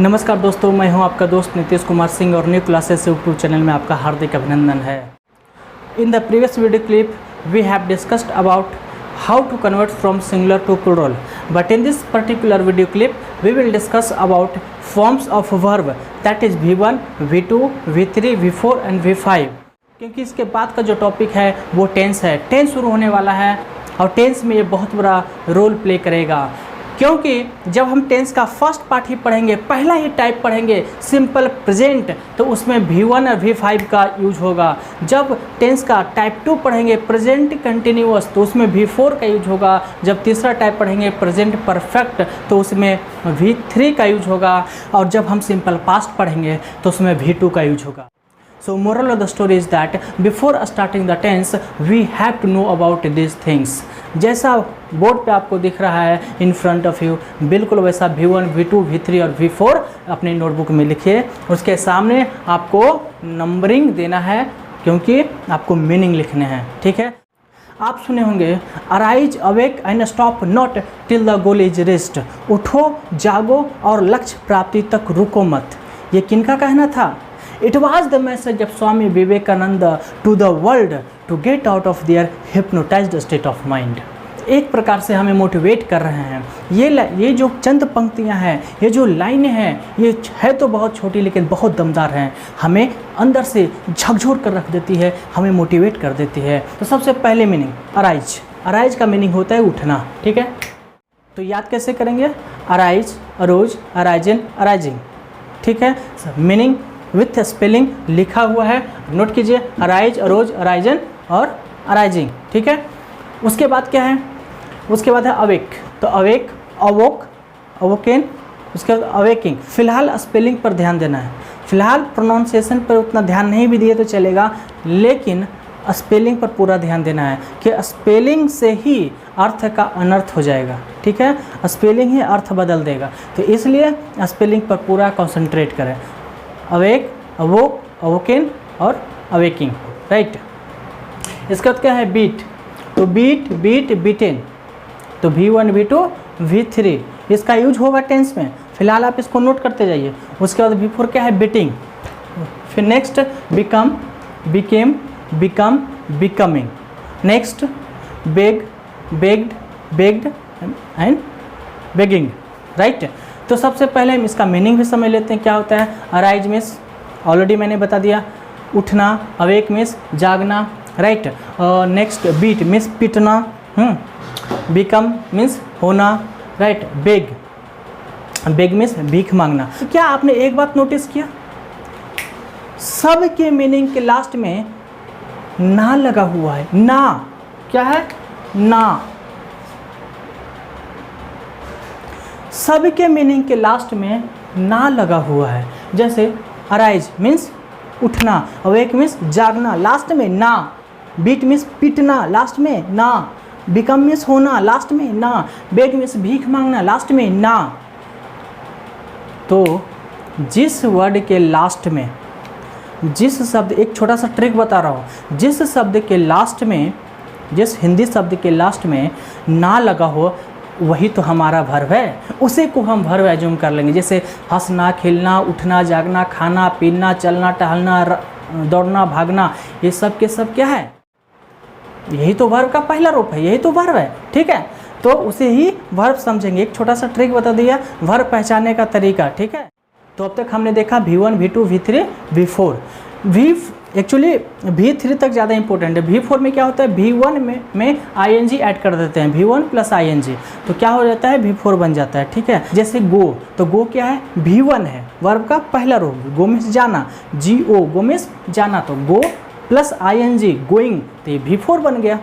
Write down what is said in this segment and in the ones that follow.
नमस्कार दोस्तों, मैं हूं आपका दोस्त नीतीश कुमार सिंह और न्यू क्लासेस यूट्यूब चैनल में आपका हार्दिक अभिनंदन है। In the previous video clip we have discussed about how to convert from singular to plural, but in this particular video clip we will discuss about forms of verb, that is V1, V2, V3, V4 and V5। क्योंकि इसके बाद का जो topic है वो tense है। Tense शुरू होने वाला है और टेंस में ये बहुत बड़ा रोल प्ले करेगा, क्योंकि जब हम टेंस का फर्स्ट पार्ट ही पढ़ेंगे, पहला ही टाइप पढ़ेंगे सिंपल प्रेजेंट, तो उसमें V1 और V5 का यूज होगा। जब टेंस का टाइप 2 पढ़ेंगे प्रेजेंट कंटिन्यूअस, तो उसमें V4 का यूज होगा। जब तीसरा टाइप पढ़ेंगे प्रेजेंट परफेक्ट, तो उसमें V3 का यूज होगा। और जब हम सिंपल पास्ट पढ़ेंगे तो उसमें V2 का यूज होगा। So moral of the story is that before starting the tense we have to know about these things। जैसा बोर्ड पे आपको दिख रहा है इन फ्रंट ऑफ यू, बिल्कुल वैसा V1, V2, V3 और V4 अपनी नोटबुक में लिखिए। उसके सामने आपको नंबरिंग देना है, क्योंकि आपको मीनिंग लिखने हैं। ठीक है, आप सुने होंगे arise awake and stop not till the goal is reached. उठो, जागो और लक्ष्य प्राप्ति तक रुको मत। ये किनका कहना था? It was the message of Swami Vivekananda to the world to get out of their hypnotized state of mind। एक प्रकार से हमें मोटिवेट कर रहे हैं। ये जो चंद पंक्तियां हैं, ये जो लाइनें हैं, ये है तो बहुत छोटी लेकिन बहुत दमदार हैं। हमें अंदर से झकझोर कर रख देती है, हमें मोटिवेट कर देती है। तो सबसे पहले मीनिंग अराइज का मीनिंग होता है उठना। ठीक है, तो याद कैसे करेंगे? Arise, arose, arisen, arising. ठीक है, मीनिंग विथ स्पेलिंग लिखा हुआ है, नोट कीजिए। अराइज, अरोज, अराइजन और अराइजिंग। ठीक है, उसके बाद क्या है? उसके बाद है अवेक। तो अवेक, अवोक, अवोकेन, उसके बाद अवेकिंग। फिलहाल स्पेलिंग पर ध्यान देना है। फिलहाल प्रोनाउंसिएशन पर उतना ध्यान नहीं भी दिए तो चलेगा, लेकिन स्पेलिंग पर पूरा ध्यान देना है कि स्पेलिंग से ही अर्थ का अनर्थ हो जाएगा। ठीक है, स्पेलिंग ही अर्थ बदल देगा, तो इसलिए स्पेलिंग पर पूरा कॉन्सेंट्रेट करें। अवेक, अवोक, अवोकेन और अवेकिंग। राइट, इसका क्या है? बीट। तो बीट, बीटेन। तो V1, V2, V3 इसका यूज होगा टेंस में। फिलहाल आप इसको नोट करते जाइए। उसके बाद V4 क्या है? बीटिंग। फिर next become, became, become, becoming. Next beg, begged, begged and begging. Right, तो सबसे पहले हम इसका मीनिंग भी समझ लेते हैं क्या होता है। अराइज मीन्स ऑलरेडी मैंने बता दिया, उठना। अवेक मीन्स जागना। राइट, नेक्स्ट बीट मीन्स पीटना। बिकम मीन्स होना। राइट, बेग मीन्स भीख मांगना। तो क्या आपने एक बात नोटिस किया? सब के मीनिंग के लास्ट में ना लगा हुआ है। ना क्या है? ना। सबके मीनिंग के लास्ट में ना लगा हुआ है। जैसे अराइज मीन्स उठना, अवेक मीन्स जागना, लास्ट में ना। बीट मीन्स पीटना, लास्ट में ना। बिकम मीन्स होना, लास्ट में ना। बेग मीन्स भीख मांगना, लास्ट में ना। तो जिस वर्ड के लास्ट में, जिस शब्द, एक छोटा सा ट्रिक बता रहा हूँ, जिस शब्द के लास्ट में, जिस हिंदी शब्द के लास्ट में ना लगा हो, वही तो हमारा वर्ब है। उसे को हम वर्ब एज्यूम कर लेंगे। जैसे हंसना, खेलना, उठना, जागना, खाना, पीना, चलना, टहलना, दौड़ना, भागना, ये सब के सब क्या है? यही तो वर्ब का पहला रूप है, यही तो वर्ब है। ठीक है, तो उसे ही वर्ब समझेंगे। एक छोटा सा ट्रिक बता दिया वर्ब पहचानने का तरीका। ठीक है, तो अब तक हमने देखा V1, V2, V3, V4। Actually V3 तक ज़्यादा इंपॉर्टेंट है। V4 में क्या होता है? V1 में ING ऐड कर देते हैं, V1 प्लस ING, तो क्या हो जाता है? V4 बन जाता है। ठीक है, जैसे गो, तो गो क्या है? V1 है, वर्ब का पहला रूप। गो मीन्स जाना, GO, गो मीन्स जाना, तो गो प्लस ING गोइंग, तो ये V4 बन गया।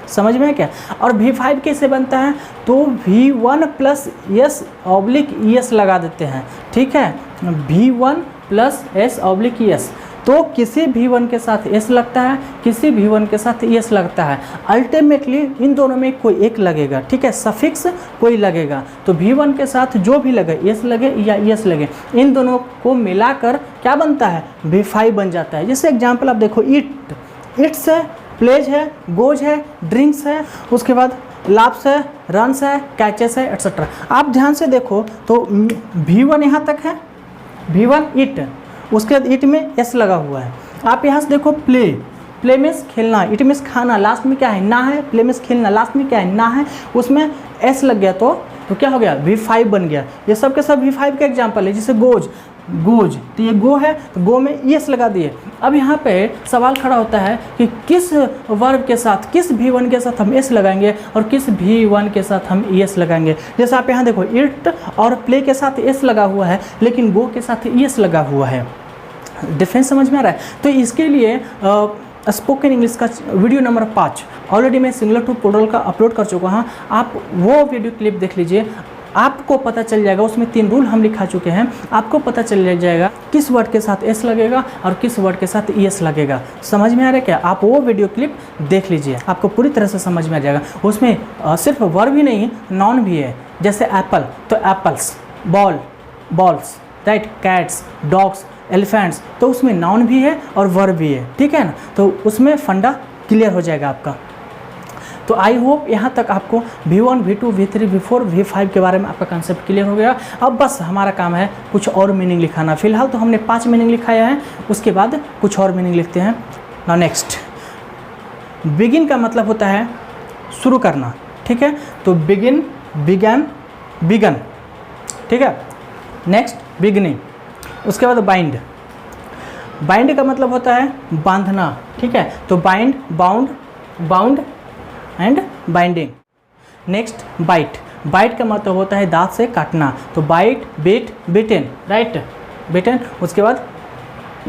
समझ में है क्या? और V5 कैसे बनता है? तो V1 plus S oblique ES लगा देते हैं। ठीक है, V1 plus S oblique ES, तो किसी V1 के साथ S लगता है, किसी V1 के साथ ES लगता है। अल्टीमेटली इन दोनों में कोई एक लगेगा। ठीक है, सफिक्स कोई लगेगा। तो V1 के साथ जो भी लगे, S लगे या ES लगे, इन दोनों को मिलाकर क्या बनता है? V5 बन जाता है। जैसे एग्जाम्पल आप देखो, इट्स है, प्लेज है, गोज है, ड्रिंक्स है, उसके बाद लाप्स है, रन्स है, कैचेस है, एट्सेट्रा। आप ध्यान से देखो तो V1 यहाँ तक है, V1 ईट, उसके बाद ईट में एस लगा हुआ है। आप यहाँ से देखो प्ले, प्ले मीन्स खेलना, इट मीन्स खाना, लास्ट में क्या है ना है, प्ले मीन्स खेलना, लास्ट में क्या है ना है, उसमें एस लग गया तो क्या हो गया V5 बन गया। ये सब के सब V5 का एग्जाम्पल है। जैसे गोज, गोज तो ये गो है तो गो में एस लगा दिए। अब यहाँ पे सवाल खड़ा होता है कि किस वर्ब के साथ, किस V1 के साथ हम एस लगाएंगे और किस V1 के साथ हम एस लगाएंगे। जैसे आप यहाँ देखो इट और प्ले के साथ एस लगा हुआ है लेकिन गो के साथ एस लगा हुआ है। डिफरेंस समझ में आ रहा है? तो इसके लिए स्पोकन इंग्लिश का वीडियो नंबर 5 ऑलरेडी मैं सिंगुलर टू प्लूरल का अपलोड कर चुका हूँ। आप वो वीडियो क्लिप देख लीजिए, आपको पता चल जाएगा। उसमें 3 रूल हम लिखा चुके हैं, आपको पता चल जाएगा किस वर्ड के साथ एस लगेगा और किस वर्ड के साथ एस लगेगा। समझ में आ रहा है क्या? आप वो वीडियो क्लिप देख लीजिए, आपको पूरी तरह से समझ में आ जाएगा। उसमें सिर्फ वर्ब ही नहीं, नॉन भी है। जैसे एप्पल तो apples, ball balls, right, cats, dogs, elephants, तो उसमें नाउन भी है और वर्ब भी है, ठीक है ना। तो उसमें फंडा क्लियर हो जाएगा आपका। तो आई होप यहाँ तक आपको V1, V2, V3, V4, V5 के बारे में आपका कंसेप्ट क्लियर हो गया। अब बस हमारा काम है कुछ और मीनिंग लिखाना। फिलहाल तो हमने 5 मीनिंग लिखाया है, उसके बाद कुछ और मीनिंग लिखते हैं ना। नेक्स्ट, बिगिन का मतलब होता है शुरू करना, ठीक है। तो बिगिन, बिगन, बिगन, ठीक है। नेक्स्ट बिगनिंग, उसके बाद बाइंड, बाइंड का मतलब होता है बांधना, ठीक है। तो bind, bound, bound and binding. Next bite, bite का मतलब होता है दांत से काटना। तो bite, bit, bitten, right, bitten. उसके बाद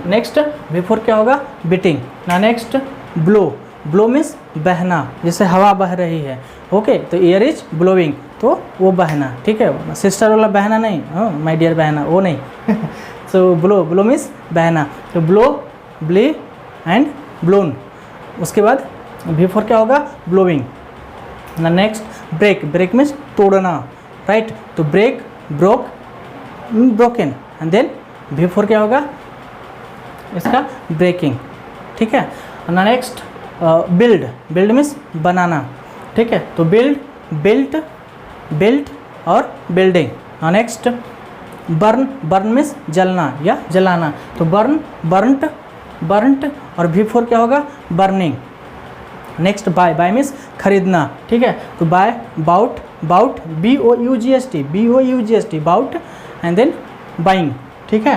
नेक्स्ट बिफोर क्या होगा, बिटिंग ना। नेक्स्ट ब्लो, ब्लो मीन्स बहना, जैसे हवा बह रही है, ओके। तो एयर इज ब्लोइंग, तो वो बहना, ठीक है। सिस्टर वाला बहना नहीं, माय डियर बहना, वो नहीं। सो ब्लो, ब्लो मीन्स बहना। तो ब्लो, ब्ले एंड ब्लोन। उसके बाद बिफोर क्या होगा, ब्लोइंग ना। नेक्स्ट ब्रेक, ब्रेक मीन्स तोड़ना, राइट। तो break, broke, broken and then before क्या होगा इसका, ब्रेकिंग, ठीक है ना। नेक्स्ट बिल्ड, बिल्ड मीन्स बनाना, ठीक है। तो बिल्ड, बिल्ट, बिल्ट और building. Next burn, burn means जलना या जलाना। तो बर्न, बर्नट, बर्नट और बिफोर क्या होगा, burning. Next buy, buy means खरीदना, ठीक है। तो buy, bought, bought, BOUGST, BOUGST, bought and then buying, ठीक है,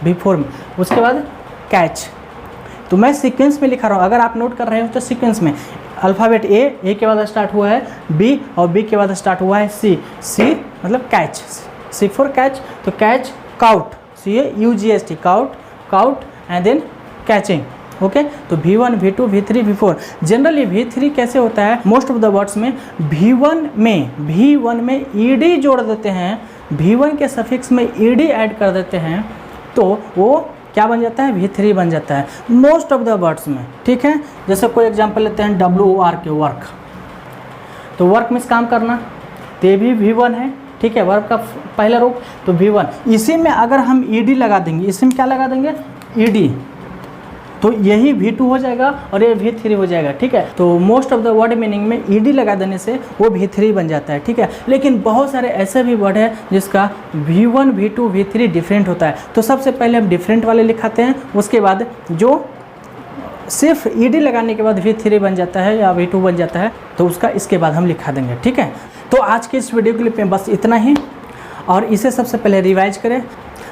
बिफोर में। उसके बाद कैच, तो मैं सीक्वेंस में लिखा रहा हूँ, अगर आप नोट कर रहे हो तो सीक्वेंस में अल्फ़ाबेट ए के बाद स्टार्ट हुआ है B और B के बाद स्टार्ट हुआ है C, C मतलब कैच, C फॉर कैच। तो catch, caught, CAUGST, caught, caught and then catching, okay. तो V1, V2, V3, V4। Generally V3 कैसे होता है, मोस्ट ऑफ द वर्ड्स में V1 में ED जोड़ देते हैं, V1 के सफिक्स में ED ऐड कर देते हैं, तो वो क्या बन जाता है, V3 बन जाता है मोस्ट ऑफ द वर्ड्स में, ठीक है। जैसे कोई एग्जांपल लेते हैं WORK, वर्क, तो वर्क मीन्स काम करना, तो ये भी V1 है, ठीक है। वर्क का पहला रूप तो V1। इसी में अगर हम ED लगा देंगे, इसी में क्या लगा देंगे, ED, तो यही V2 हो जाएगा और ये V3 हो जाएगा, ठीक है। तो most of the word meaning में ED लगा देने से वो V3 बन जाता है, ठीक है। लेकिन बहुत सारे ऐसे भी वर्ड है जिसका V1, V2, V3 डिफरेंट होता है। तो सबसे पहले हम डिफरेंट वाले लिखाते हैं, उसके बाद जो सिर्फ ED लगाने के बाद V3 बन जाता है या V2 बन जाता है, तो उसका इसके बाद हम लिखा देंगे, ठीक है। तो आज के इस वीडियो क्लिप में बस इतना ही, और इसे सबसे पहले रिवाइज करें।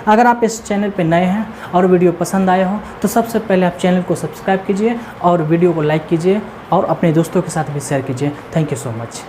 अगर आप इस चैनल पे नए हैं और वीडियो पसंद आया हो तो सबसे पहले आप चैनल को सब्सक्राइब कीजिए और वीडियो को लाइक कीजिए और अपने दोस्तों के साथ भी शेयर कीजिए। Thank you so much.